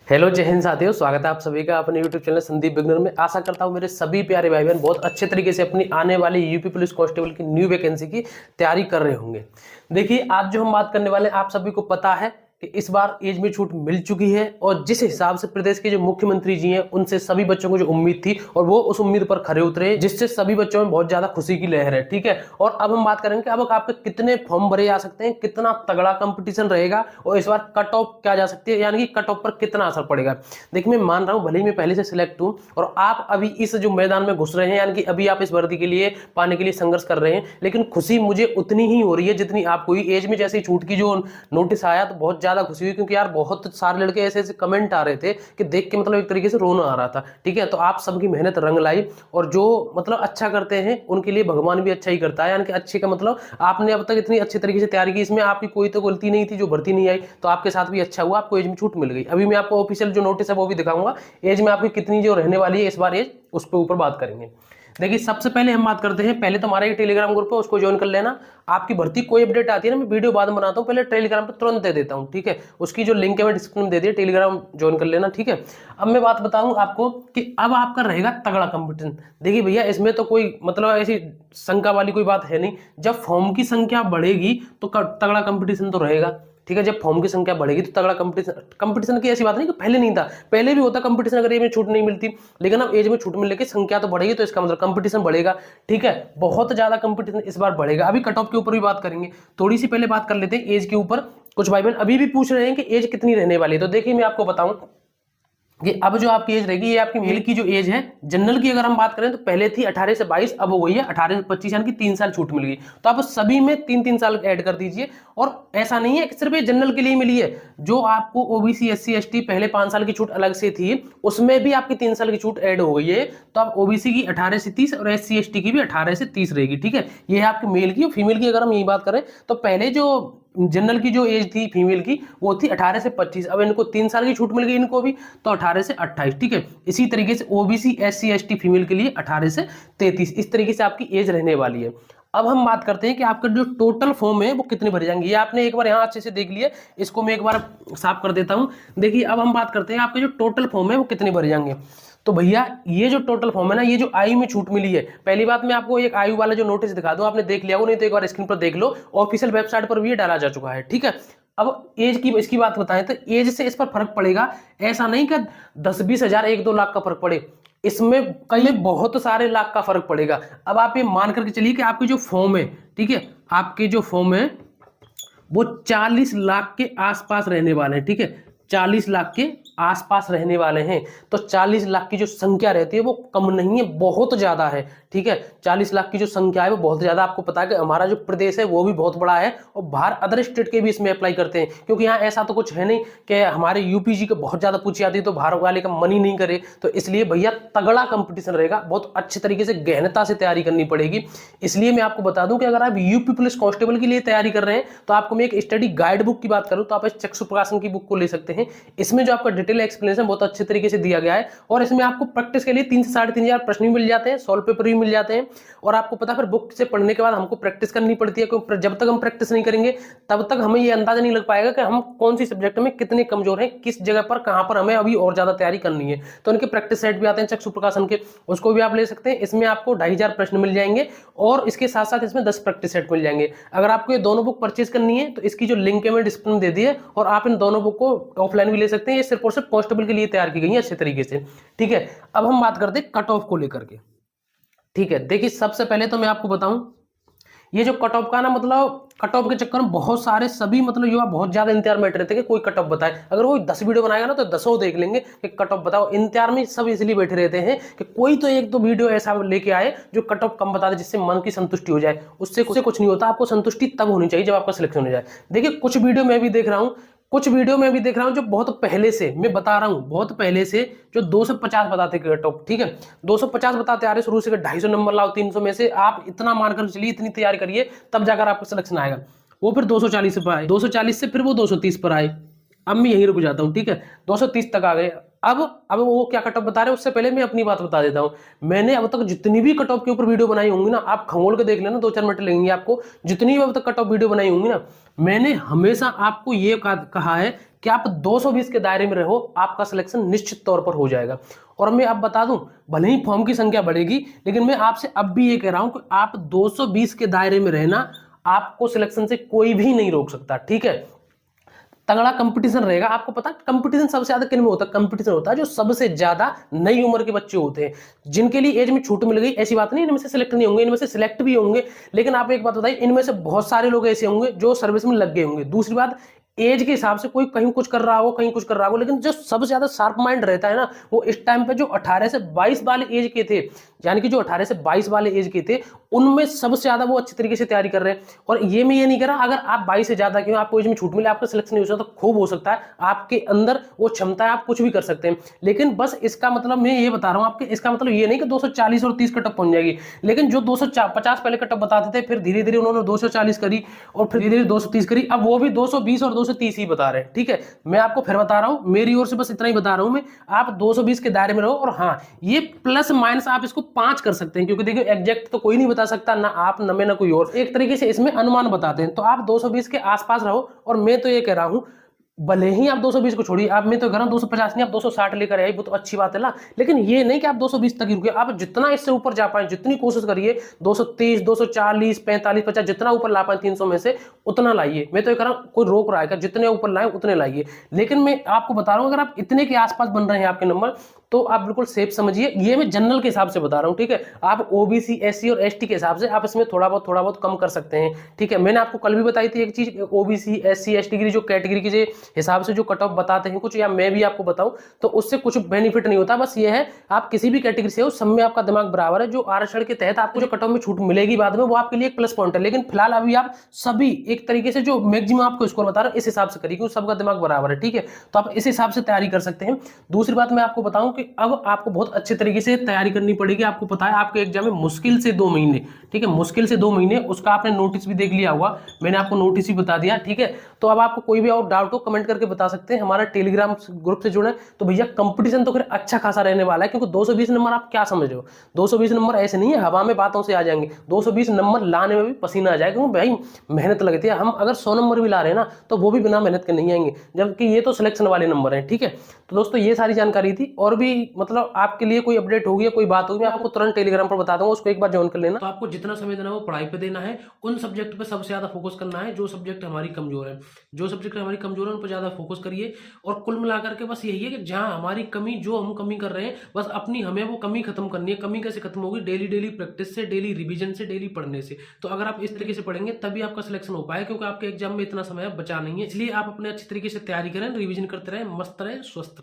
Hello जय हिंद साथियों, स्वागत है आप सभी का अपने यूट्यूब चैनल संदीप बिगनर में। आशा करता हूं मेरे सभी प्यारे भाई बहन बहुत अच्छे तरीके से अपनी आने वाली यूपी पुलिस कांस्टेबल की न्यू वैकेंसी की तैयारी कर रहे होंगे। देखिए, आज जो हम बात करने वाले हैं, आप सभी को पता है कि इस बार एज में छूट मिल चुकी है और जिस हिसाब से प्रदेश के जो मुख्यमंत्री जी हैं उनसे सभी बच्चों को जो उम्मीद थी और वो उस उम्मीद पर खरे उतरे, जिससे सभी बच्चों में बहुत ज्यादा खुशी की लहर है। ठीक है, और अब हम बात करेंगे कि अब आपके कितने फॉर्म भरे जा सकते हैं, कितना तगड़ा कंपटीशन रहेगा और इस बार कट ऑफ क्या जा सकती है, यानी कि कट ऑफ पर कितना असर पड़ेगा। देखिए, मैं मान रहा हूं भले ही मैं पहले से सिलेक्ट हूं और आप अभी इस जो मैदान में घुस रहे हैं, यानी कि अभी आप इस वर्दी के लिए पाने के लिए संघर्ष कर रहे हैं, लेकिन खुशी मुझे उतनी ही हो रही है जितनी आपको हुई। एज में जैसे छूट की जो नोटिस आया तो बहुत ज्यादा खुशी हुई, क्योंकि यार बहुत सारे लड़के ऐसे ऐसे कमेंट आ रहे थे कि देख के मतलब एक तरीके से रोना आ रहा था। ठीक है, तो आप सबकी मेहनत रंग लाई और जो मतलब अच्छा करते हैं उनके लिए भगवान भी अच्छा ही करता है। यानी कि अच्छे का मतलब आपने अब तक इतनी अच्छी तरीके से तैयारी की, इसमें आपकी कोई तो गलती नहीं थी जो भर्ती नहीं आई, तो आपके साथ भी अच्छा हुआ, आपको एज में छूट मिल गई। अभी मैं आपको ऑफिशियल जो नोटिस है वो भी दिखाऊंगा, एज में आपकी कितनी जो रहने वाली है इस बार एज, उस पर ऊपर बात करेंगे। देखिए, सबसे पहले हम बात करते हैं, पहले तो हमारा ये टेलीग्राम ग्रुप है उसको ज्वाइन कर लेना। आपकी भर्ती कोई अपडेट आती है ना, मैं वीडियो बाद में बनाता हूँ, पहले टेलीग्राम पर तुरंत दे देता हूँ। ठीक है, उसकी जो लिंक है मैं डिस्क्रिप्शन में दे दिया, टेलीग्राम ज्वाइन कर लेना। ठीक है, अब मैं बात बताऊं आपको कि अब आपका रहेगा तगड़ा कंपटीशन। देखिए भैया, इसमें तो कोई मतलब ऐसी शंका वाली कोई बात है नहीं। जब फॉर्म की संख्या बढ़ेगी तो तगड़ा कंपटीशन तो रहेगा। ठीक है, जब फॉर्म की संख्या बढ़ेगी तो तगड़ा कंपटीशन, कंपटीशन की ऐसी बात नहीं कि पहले नहीं था, पहले भी होता कंपटीशन अगर एज में छूट नहीं मिलती, लेकिन अब एज में छूट मिलने की संख्या तो बढ़ेगी, तो इसका मतलब कंपटीशन बढ़ेगा। ठीक है, बहुत ज्यादा कंपटीशन इस बार बढ़ेगा। अभी कट ऑफ के ऊपर भी बात करेंगे, थोड़ी सी पहले बात कर लेते हैं एज के ऊपर। कुछ भाई बहन अभी भी पूछ रहे हैं कि एज कितनी रहने वाली है, तो देखिए मैं आपको बताऊं कि अब जो आपकी एज रहेगी, ये आपकी मेल की जो एज है, जनरल की अगर हम बात करें तो पहले थी 18 से 22, अब हो गई है 18 से 25, यानी कि 3 साल छूट मिल गई। तो आप सभी में 3-3 साल ऐड कर दीजिए। और ऐसा नहीं है कि सिर्फ ये जनरल के लिए मिली है, जो आपको ओबीसी एससी एसटी पहले 5 साल की छूट अलग से थी, उसमें भी आपकी 3 साल की छूट ऐड हो गई है। तो आप ओबीसी की 18 से 30 और एससी एसटी की भी 18 से 30 रहेगी। ठीक है, ये है आपकी मेल की। फीमेल की अगर हम यही बात करें तो पहले जो जनरल की जो एज थी फीमेल की वो थी 18 से 25, अब इनको 3 साल की छूट मिल गई इनको भी, तो 18 से 28। ठीक है, इसी तरीके से ओबीसी एससी एसटी फीमेल के लिए 18 से 33, इस तरीके से आपकी एज रहने वाली है। अब हम बात करते हैं कि आपका जो टोटल फॉर्म है वो कितने भरे जाएंगे। ये आपने एक बार यहाँ अच्छे से देख लिया, इसको मैं एक बार साफ कर देता हूँ। देखिए, अब हम बात करते हैं आपके जो टोटल फॉर्म है वो कितने भरे जाएंगे। तो भैया, ये जो टोटल फॉर्म है ना, ये जो आयु में छूट मिली है, पहली बात मैं आपको एक आयु वाला जो नोटिस दिखा दूं, आपने देख लिया हो, नहीं तो एक बार स्क्रीन पर देख लो, ऑफिशियल वेबसाइट पर भी ये डाला जा चुका है। ठीक है, अब एज की इसकी बात बताएं तो एज से इस पर फर्क पड़ेगा, ऐसा नहीं कि 10-20 हजार 1-2 लाख का फर्क पड़े, इसमें कई बहुत सारे लाख का फर्क पड़ेगा। अब आप ये मान करके चलिए कि आपकी जो फॉर्म है, ठीक है, आपके जो फॉर्म है वो 40 लाख के आसपास रहने वाले हैं। ठीक है, 40 लाख के आसपास रहने वाले हैं। तो 40 लाख की जो संख्या रहती है वो कम नहीं है, बहुत ज्यादा है। ठीक है, 40 लाख की जो संख्या है वो बहुत ज्यादा। आपको पता है कि हमारा जो प्रदेश है वो भी बहुत बड़ा है और बाहर अदर स्टेट के भी इसमें अप्लाई करते हैं, क्योंकि यहाँ ऐसा तो कुछ है नहीं कि हमारे यूपी जी को बहुत ज्यादा पूछी आती है तो बाहर वाले का मन ही नहीं करे। तो इसलिए भैया तगड़ा कंपटीशन रहेगा, बहुत अच्छे तरीके से गहनता से तैयारी करनी पड़ेगी। इसलिए मैं आपको बता दूं कि अगर आप यूपी पुलिस कांस्टेबल के लिए तैयारी कर रहे हैं तो आपको मैं एक स्टडी गाइड बुक की बात करूं तो आप इस चक्षु प्रकाशन की बुक को ले सकते हैं। इसमें जो आपका डिटेल एक्सप्लेनेशन बहुत अच्छे तरीके से दिया गया है और इसमें आपको प्रैक्टिस के लिए 3 से 3,500 प्रश्न भी मिल जाते हैं, सॉल्व पेपर भी मिल जाते हैं। और आपको पता है फिर बुक से पढ़ने के बाद हमको प्रैक्टिस करनी पड़ती है, क्योंकि जब तक हम प्रैक्टिस नहीं करेंगे तब तक हमें ये अंदाजा नहीं लग पाएगा कि हम कौन सी सब्जेक्ट में कितने कमजोर हैं, किस जगह पर कहां पर हमें अभी और ज्यादा तैयारी करनी है। तो उनके प्रैक्टिस सेट भी आते हैं चक्षु प्रकाशन के, उसको भी आप ले सकते हैं। इसमें आपको 2,500 प्रश्न मिल जाएंगे और इसके साथ साथ इसमें 10 प्रैक्टिस सेट मिल जाएंगे। अगर आपको ये दोनों बुक परचेज करनी है तो इसकी जो लिंक है मैं डिस्क्रिप्शन दे दी है, और आप इन दोनों बुक को ऑफलाइन भी ले सकते हैं। ये सिर्फ और सिर्फ कांस्टेबल के लिए तैयार की गई है अच्छे तरीके से। ठीक है, अब हम बात करते हैं कट ऑफ को लेकर के। ठीक है, देखिए सबसे पहले तो मैं आपको बताऊं, ये जो कट ऑफ का ना, मतलब कट ऑफ के चक्कर में बहुत सारे सभी मतलब युवा बहुत ज्यादा इंतजार में रहते हैं कि कोई कट ऑफ बताए। अगर कोई 10 वीडियो बनाएगा ना तो 10 देख लेंगे कि कट ऑफ बताओ। इंतजार में सब इसलिए बैठे रहते हैं कि कोई तो एक दो वीडियो ऐसा लेके आए जो कट ऑफ कम बता दे, जिससे मन की संतुष्टि हो जाए। उससे कुछ नहीं होता, आपको संतुष्टि तब होनी चाहिए जब आपका सिलेक्शन हो जाए। देखिए, कुछ वीडियो मैं भी देख रहा हूँ, जो बहुत पहले से मैं बता रहा हूं, बहुत पहले से जो 250 बताते कट ऑफ। ठीक है, 250 बताते आ रहे शुरू से, 250 नंबर लाओ 300 में से, आप इतना मानकर चलिए, इतनी तैयारी करिए, तब जाकर आपका सिलेक्शन आएगा। वो फिर 240 पर आए, 240 से फिर वो 230 पर आए, अब मैं यही रुक जाता हूं। ठीक है, 230 तक आ गए। अब वो क्या कट ऑफ बता रहे हैं, उससे पहले मैं अपनी बात बता देता हूं। मैंने अब तक जितनी भी कट ऑफ के ऊपर वीडियो बनाई होंगी ना, आप खंगोल के देख लेना, 2-4 मिनट लगेंगे आपको। जितनी भी अब तक कट ऑफ वीडियो बनाई होंगी ना, मैंने हमेशा आपको ये कहा है कि आप 220 के दायरे में रहो, आपका सिलेक्शन निश्चित तौर पर हो जाएगा। और मैं अब बता दूं, भले ही फॉर्म की संख्या बढ़ेगी, लेकिन मैं आपसे अब भी ये कह रहा हूं कि आप 220 के दायरे में रहना, आपको सिलेक्शन से कोई भी नहीं रोक सकता। ठीक है, तगड़ा कंपटीशन रहेगा। आपको पता है कंपटीशन सबसे ज्यादा किन में होता है? कंपटीशन होता है जो सबसे ज्यादा नई उम्र के बच्चे होते हैं, जिनके लिए एज में छूट मिल गई। ऐसी बात नहीं इनमें से सिलेक्ट नहीं होंगे, इनमें से सिलेक्ट भी होंगे, लेकिन आप एक बात बताइए, इनमें से बहुत सारे लोग ऐसे होंगे जो सर्विस में लग गए होंगे। दूसरी बात, एज के हिसाब से कोई कहीं कुछ कर रहा हो, कहीं कुछ कर रहा हो, लेकिन जो सबसे ज्यादा शार्प माइंड रहता है ना, वो इस टाइम पे जो 18 से 22 वाले एज के थे, यानी कि जो 18 से 22 वाले एज के थे, उनमें सबसे ज्यादा वो अच्छी तरीके से तैयारी कर रहे हैं। और ये मैं ये नहीं कर रहा अगर आप 22 से ज्यादा क्यों आपको एज में छूट मिले, आपका सिलेक्शन नहीं हो सकता, तो खूब हो सकता है, आपके अंदर वो क्षमता है, आप कुछ भी कर सकते हैं। लेकिन बस इसका मतलब मैं ये बता रहा हूं आपके, इसका मतलब ये नहीं कि 240 और 30 कटअप पहुंच जाएगी, लेकिन जो 250 पहले कटअप बताते थे, फिर धीरे धीरे उन्होंने 240 करी और फिर धीरे धीरे 230 करी, अब वो भी 220 और 230 ही बता रहे हैं। ठीक है, मैं आपको फिर बता रहा हूं, मेरी ओर से बस इतना ही बता रहा हूं मैं, आप 220 के दायरे में रहो। और हाँ, ये प्लस माइनस आप इसको 5 कर सकते हैं, क्योंकि देखिए एग्जैक्ट तो कोई नहीं बता सकता, ना आप न मैं ना कोई और, एक तरीके से इसमें अनुमान बताते हैं। तो आप 220 के आसपास रहो। और मैं तो ये कह रहा हूं, भले ही आप 220 को छोड़िए, आप मैं तो कह रहा हूं 250 नहीं, आप 260 लेकर आए, वो तो अच्छी बात है ना, लेकिन ये नहीं कि आप 220 तक ही रुके, आप जितना इससे ऊपर जा पाए, जितनी कोशिश करिए, 230, 240, 45, 50, जितना ऊपर ला पाए 300 में से उतना लाइए। मैं तो ये कह रहा हूं, कोई रोक रहा है, जितने ऊपर लाए उतने लाइए। लेकिन मैं आपको बता रहा हूं, अगर आप इतने के आसपास बन रहे हैं आपके नंबर, तो आप बिल्कुल सेफ समझिए। ये मैं जनरल के हिसाब से बता रहा हूं। ठीक है, आप ओबीसी, एससी और एसटी के हिसाब से आप इसमें थोड़ा बहुत कम कर सकते हैं। ठीक है, मैंने आपको कल भी बताई थी एक चीज, ओबीसी, एससी, एसटी की जो कैटेगरी के हिसाब से जो कट ऑफ बताते हैं कुछ, या मैं भी आपको बताऊं, तो उससे कुछ बेनिफिट नहीं होता। बस ये है, आप किसी भी कैटेगरी से हो, सब में आपका दिमाग बराबर है। जो आरक्षण के तहत आपको जो कट ऑफ में छूट मिलेगी बाद में, वो आपके लिए एक प्लस पॉइंट है। लेकिन फिलहाल अभी आप सभी एक तरीके से जो मैक्सिमम आपको स्कोर बता रहा हूं, इस हिसाब से करिए, क्योंकि सबका दिमाग बराबर है। ठीक है, तो आप इस हिसाब से तैयारी कर सकते हैं। दूसरी बात मैं आपको बताऊं कि अब आपको बहुत अच्छे तरीके से तैयारी करनी पड़ेगी। आपको पता है आपके एग्जाम में मुश्किल से 2 महीने, ठीक है, मुश्किल से 2 महीने, उसका आपने नोटिस भी देख लिया होगा, मैंने आपको नोटिस ही बता दिया। ठीक है, तो अब आपको कोई भी और डाउट हो कमेंट करके बता सकते हैं। हमारा टेलीग्राम ग्रुप से जुड़े तो भैया कंपटीशन तो फिर अच्छा खासा रहने वाला है, क्योंकि 220 नंबर आप क्या समझ रहे हो, 220 नंबर ऐसे नहीं है हवा में बातों से आ जाएंगे। 220 नंबर लाने में भी पसीना आ जाएगा, क्योंकि भाई मेहनत लगती है। हम अगर 100 नंबर भी ला रहे हैं ना, तो वो भी बिना मेहनत के नहीं आएंगे, जबकि ये तो सिलेक्शन वाले नंबर हैं। ठीक है, तो दोस्तों ये सारी जानकारी थी, और भी मतलब आपके लिए कोई अपडेट होगी या कोई बात होगी, मैं आपको तुरंत टेलीग्राम पर बता दूंगा, उसको एक बार ज्वाइन कर लेना। तो आपको जितना समय देना है वो पढ़ाई पे देना है, उन सब्जेक्ट पे सबसे ज्यादा फोकस करना है जो सब्जेक्ट हमारी कमजोर है, जो सब्जेक्ट हमारी कमजोर है उन पर ज्यादा फोकस करिए। और कुल मिलाकर के बस यही है कि जहां हमारी कमी, जो हम कमी कर रहे हैं, बस अपनी हमें वो कमी खत्म करनी है। कमी कैसे खत्म होगी? डेली डेली प्रैक्टिस से, डेली रिवीजन से, डेली पढ़ने से। तो अगर आप इस तरीके से पढ़ेंगे तभी आपका सिलेक्शन हो पाए, क्योंकि आपके एग्जाम में इतना समय बचा नहीं है। इसलिए आप अपने अच्छी तरीके से तैयारी करें, रिवीजन करते रहें, मस्त रहें, स्वस्थ रहें।